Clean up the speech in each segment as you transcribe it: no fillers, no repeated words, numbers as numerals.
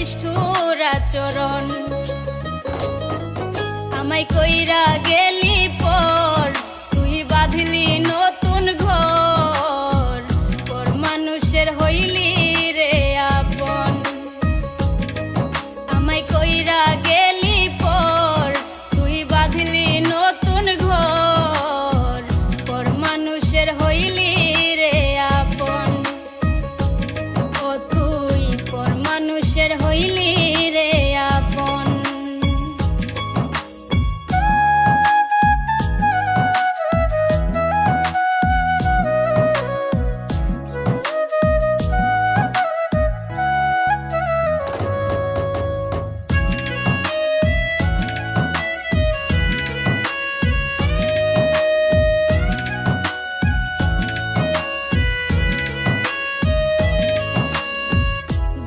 নিষ্ঠুর আচরণ। আমায় কইরা গেলি পর তুই বাঁধলি নতুন ঘর, পর মানুষের হইলি রে আপন। আমায় কইরা গেলি পর তুই বাঁধলি নতুন ঘর, পর মানুষের হইলি রে আপন। ও তুই পর মানুষের হইলি রে আপন।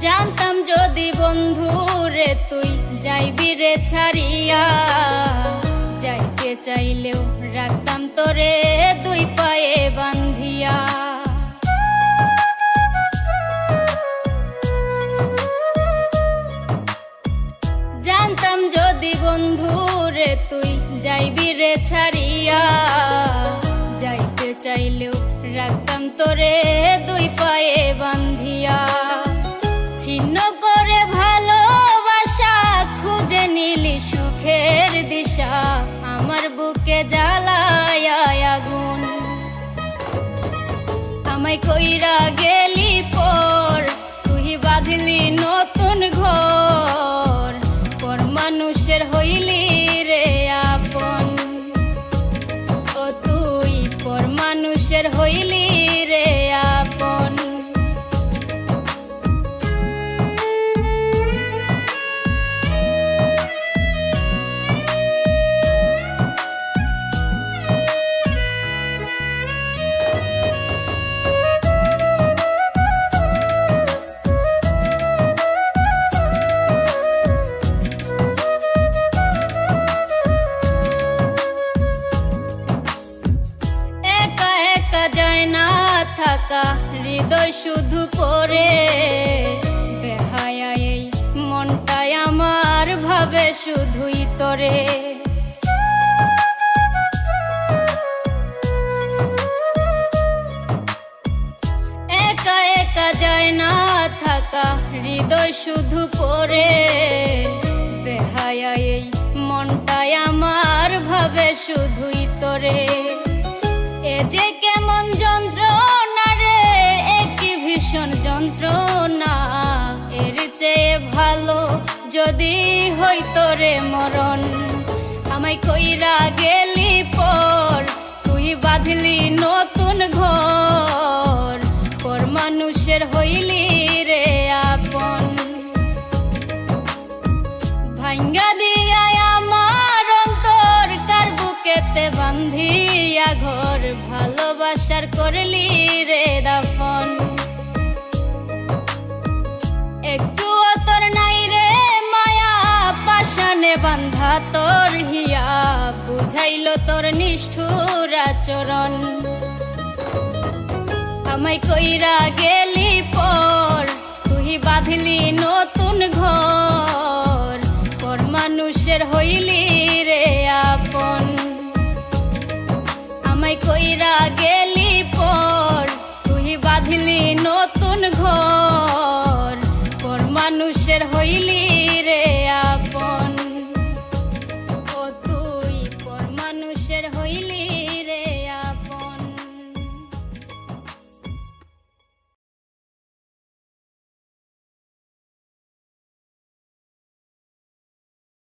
জানতাম যদি বন্ধু রে তুই যাইবি রে ছাড়িয়া, যাইতে চাইলেও রাখতাম তোরে দুই পায়ে বান্ধিয়া। জানতাম যদি বন্ধু রে তুই যাইবি রে ছাড়িয়া, যাইতে চাইলেও রাখতাম তোরে দুই পায়ে বান্ধিয়া। ছিন্ন করে ভালোবাসা খুঁজে নিলি সুখের দিশা, আমার বুকে জ্বালায় আগুন। আমায় কইরা গেলি পর তুই বাঁধলি নতুন ঘর, পর মানুষের হইলি রে আপন। ও তুই পর মানুষের হইলি রে আপন। যায় না থাকা হৃদয় শুধু পড়ে, বেহায়া এই মনটাই আমার ভাবে শুধুই তোরে। একা একা যায় না থাকা হৃদয় শুধু পড়ে, বেহায়া এই মনটাই আমার ভাবে শুধুই তোরে। এ যে কেমন যন্ত্রণা রে, একই ভীষণ যন্ত্রণা, এর চেয়ে ভালো যদি হইতো রে মরণ। আমায় কইরা গেলি পর তুই বাঁধলি নতুন ঘর, পর মানুষের হইলি রে আপন। ভাঙ্গা দিয়া আমার অন্তর কার বুকেতে বান্ধিয়া ঘর, ভালোবাসার করলি রে দাফন। একটু তোর নাই রে মায়া, পাশানে বান্ধা তোর হিয়া, বুঝাইল তোর নিষ্ঠুর আচরণ। আমায় কইরা গেলি পর তুই বাঁধলি নতুন ঘর,